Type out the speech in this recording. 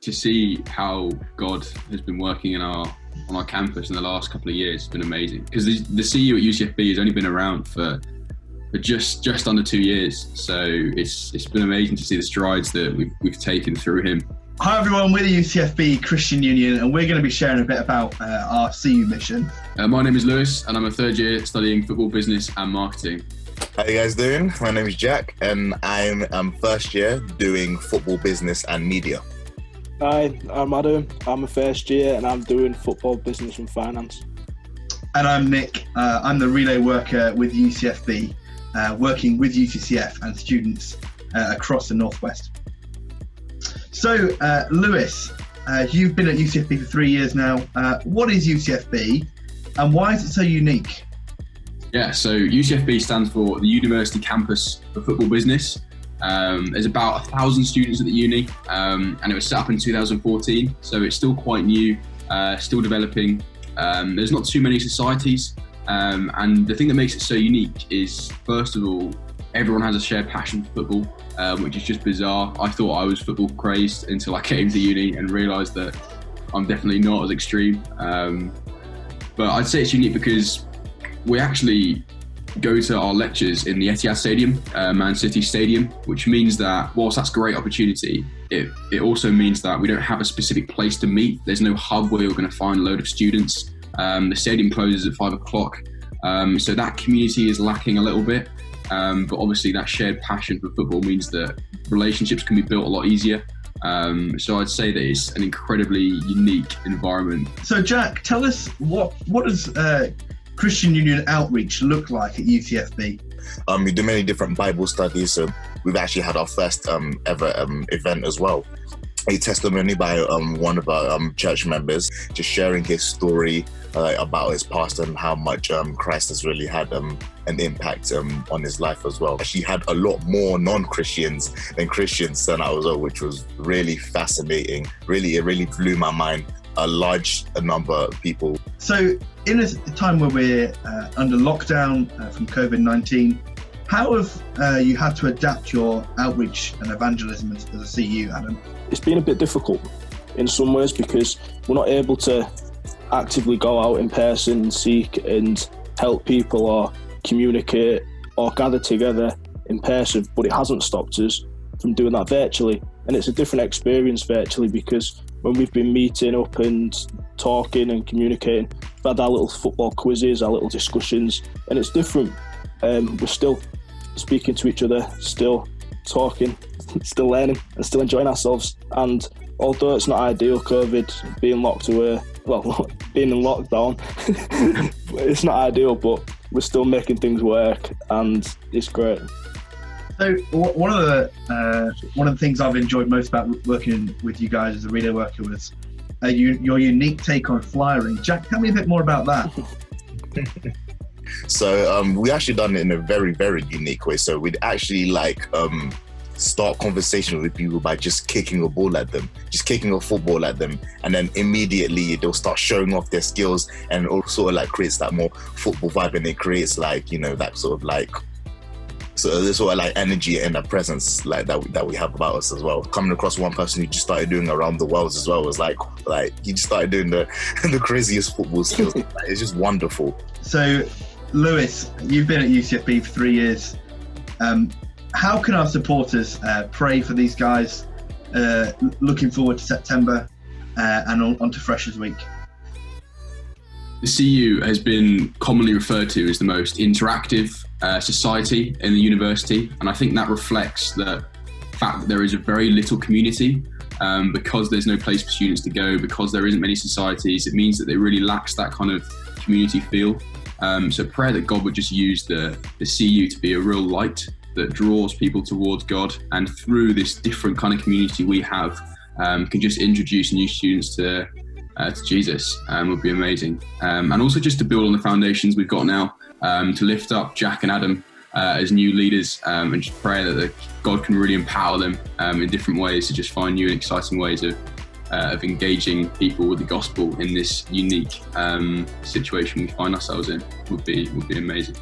to see how God has been working on our campus in the last couple of years has been amazing. Because the CU at UCFB has only been around for just under 2 years. So it's been amazing to see the strides that we've taken through him. Hi everyone, we're the UCFB Christian Union and we're going to be sharing a bit about our CU mission. My name is Lewis and I'm a third year studying football business and marketing. How you guys doing? My name is Jack and I'm first year doing football business and media. Hi, I'm Adam. I'm a first year and I'm doing football business and finance. And I'm Nick. I'm the relay worker with UCFB, working with UCCF and students across the Northwest. So, Lewis, you've been at UCFB for 3 years now. What is UCFB and why is it so unique? Yeah, so UCFB stands for the University Campus for Football Business. There's about 1,000 students at the uni and it was set up in 2014, so it's still quite new, still developing. There's not too many societies and the thing that makes it so unique is, first of all, everyone has a shared passion for football, which is just bizarre. I thought I was football crazed until I came to uni and realised that I'm definitely not as extreme. But I'd say it's unique because we actually go to our lectures in the Etihad Stadium, Man City Stadium, which means that whilst that's a great opportunity, it also means that we don't have a specific place to meet. There's no hub where you're going to find a load of students. The stadium closes at 5 o'clock, so that community is lacking a little bit. But obviously that shared passion for football means that relationships can be built a lot easier. So I'd say that it's an incredibly unique environment. So Jack, tell us what does Christian Union outreach look like at UCFB? We do many different Bible studies. So we've actually had our first ever event as well. A testimony by one of our church members, just sharing his story about his past and how much Christ has really had an impact on his life as well. She had a lot more non-Christians than Christians than I was, which was really fascinating. It really blew my mind. A large number of people. So in a time where we're under lockdown from COVID-19, how have you had to adapt your outreach and evangelism as a CU, Adam? It's been a bit difficult in some ways because we're not able to actively go out in person and seek and help people or communicate or gather together in person, but it hasn't stopped us from doing that virtually. And it's a different experience virtually because when we've been meeting up and talking and communicating, we've had our little football quizzes, our little discussions, and it's different. We're still speaking to each other, still talking, still learning and still enjoying ourselves. And although it's not ideal, COVID, being locked away, well, being in lockdown, it's not ideal, but we're still making things work and it's great. So one of the things I've enjoyed most about working with you guys as a relay worker was your unique take on flyering. Jack, tell me a bit more about that. So we actually done it in a very, very unique way. So we'd actually start conversation with people by just kicking a ball at them, just kicking a football at them, and then immediately they'll start showing off their skills, and it all sort of creates that more football vibe, and it creates that sort of so there's sort of energy and a presence that we have about us as well. Coming across one person who just started doing around the world as well was he just started doing the craziest football skills. It's just wonderful. So Lewis, you've been at UCFB for 3 years. How can our supporters pray for these guys looking forward to September and on to Freshers Week? The CU has been commonly referred to as the most interactive society in the university, and I think that reflects the fact that there is a very little community because there's no place for students to go, because there isn't many societies. It means that it really lacks that kind of community feel. So prayer that God would just use the CU to be a real light that draws people towards God, and through this different kind of community we have can just introduce new students to Jesus would be amazing. And also just to build on the foundations we've got now, to lift up Jack and Adam as new leaders, and just pray that God can really empower them in different ways to just find new and exciting ways of engaging people with the gospel in this unique situation we find ourselves in would be amazing.